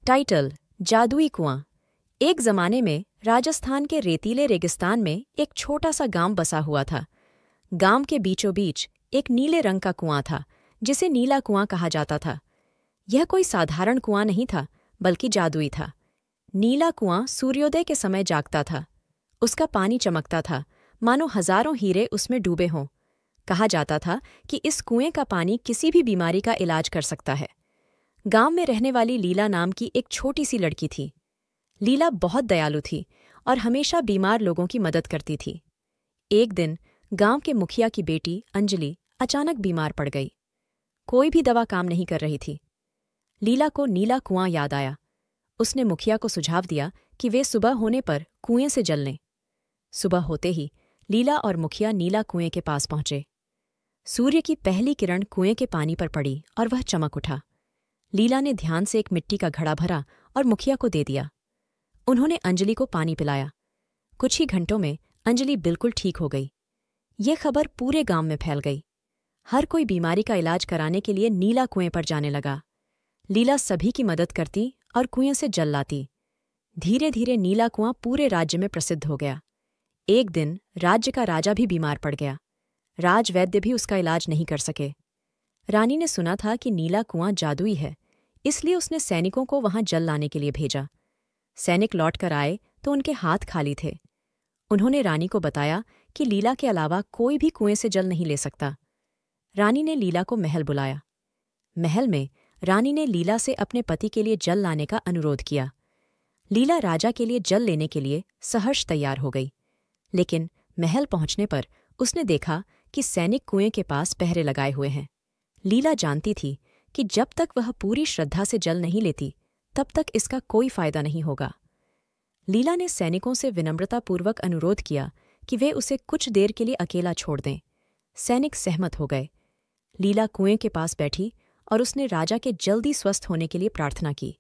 Title: जादुई कुआं। एक जमाने में राजस्थान के रेतीले रेगिस्तान में एक छोटा सा गांव बसा हुआ था। गांव के बीचों बीच एक नीले रंग का कुआं था, जिसे नीला कुआं कहा जाता था। यह कोई साधारण कुआं नहीं था, बल्कि जादुई था। नीला कुआं सूर्योदय के समय जागता था। उसका पानी चमकता था, मानो हजारों हीरे उसमें डूबे हों। कहा जाता था कि इस कुएं का पानी किसी भी बीमारी का इलाज कर सकता है। गांव में रहने वाली लीला नाम की एक छोटी सी लड़की थी। लीला बहुत दयालु थी और हमेशा बीमार लोगों की मदद करती थी। एक दिन गांव के मुखिया की बेटी अंजलि अचानक बीमार पड़ गई। कोई भी दवा काम नहीं कर रही थी। लीला को नीला कुआं याद आया। उसने मुखिया को सुझाव दिया कि वे सुबह होने पर कुएं से जल लें। सुबह होते ही लीला और मुखिया नीला कुएं के पास पहुंचे। सूर्य की पहली किरण कुएं के पानी पर पड़ी और वह चमक उठा। लीला ने ध्यान से एक मिट्टी का घड़ा भरा और मुखिया को दे दिया। उन्होंने अंजलि को पानी पिलाया। कुछ ही घंटों में अंजलि बिल्कुल ठीक हो गई। ये खबर पूरे गांव में फैल गई। हर कोई बीमारी का इलाज कराने के लिए नीला कुएं पर जाने लगा। लीला सभी की मदद करती और कुएं से जल लाती। धीरे धीरे नीला कुआं पूरे राज्य में प्रसिद्ध हो गया। एक दिन राज्य का राजा भी बीमार पड़ गया। राजवैद्य भी उसका इलाज नहीं कर सके। रानी ने सुना था कि नीला कुआं जादुई है, इसलिए उसने सैनिकों को वहां जल लाने के लिए भेजा। सैनिक लौटकर आए तो उनके हाथ खाली थे। उन्होंने रानी को बताया कि लीला के अलावा कोई भी कुएं से जल नहीं ले सकता। रानी ने लीला को महल बुलाया। महल में रानी ने लीला से अपने पति के लिए जल लाने का अनुरोध किया। लीला राजा के लिए जल लेने के लिए सहर्ष तैयार हो गई। लेकिन महल पहुंचने पर उसने देखा कि सैनिक कुएं के पास पहरे लगाए हुए हैं। लीला जानती थी कि जब तक वह पूरी श्रद्धा से जल नहीं लेती, तब तक इसका कोई फायदा नहीं होगा। लीला ने सैनिकों से विनम्रतापूर्वक अनुरोध किया कि वे उसे कुछ देर के लिए अकेला छोड़ दें। सैनिक सहमत हो गए। लीला कुएं के पास बैठी और उसने राजा के जल्दी स्वस्थ होने के लिए प्रार्थना की।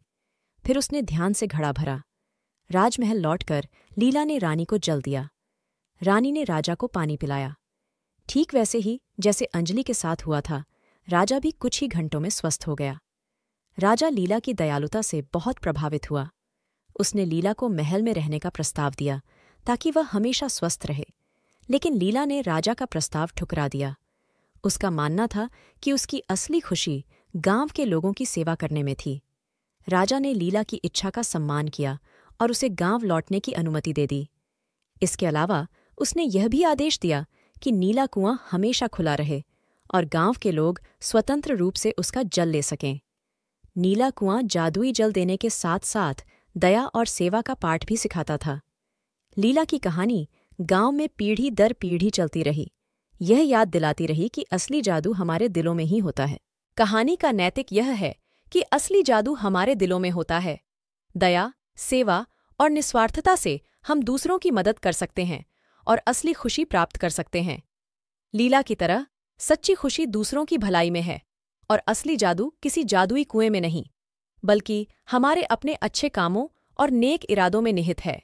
फिर उसने ध्यान से घड़ा भरा। राजमहल लौटकर लीला ने रानी को जल दिया। रानी ने राजा को पानी पिलाया। ठीक वैसे ही जैसे अंजलि के साथ हुआ था, राजा भी कुछ ही घंटों में स्वस्थ हो गया। राजा लीला की दयालुता से बहुत प्रभावित हुआ। उसने लीला को महल में रहने का प्रस्ताव दिया ताकि वह हमेशा स्वस्थ रहे। लेकिन लीला ने राजा का प्रस्ताव ठुकरा दिया। उसका मानना था कि उसकी असली खुशी गांव के लोगों की सेवा करने में थी। राजा ने लीला की इच्छा का सम्मान किया और उसे गांव लौटने की अनुमति दे दी। इसके अलावा उसने यह भी आदेश दिया कि नीला कुआं हमेशा खुला रहे और गांव के लोग स्वतंत्र रूप से उसका जल ले सकें। नीला कुआं जादुई जल देने के साथ साथ दया और सेवा का पाठ भी सिखाता था। लीला की कहानी गांव में पीढ़ी दर पीढ़ी चलती रही। यह याद दिलाती रही कि असली जादू हमारे दिलों में ही होता है। कहानी का नैतिक यह है कि असली जादू हमारे दिलों में होता है। दया, सेवा और निस्वार्थता से हम दूसरों की मदद कर सकते हैं और असली खुशी प्राप्त कर सकते हैं। लीला की तरह सच्ची खुशी दूसरों की भलाई में है और असली जादू किसी जादुई कुएं में नहीं, बल्कि हमारे अपने अच्छे कामों और नेक इरादों में निहित है।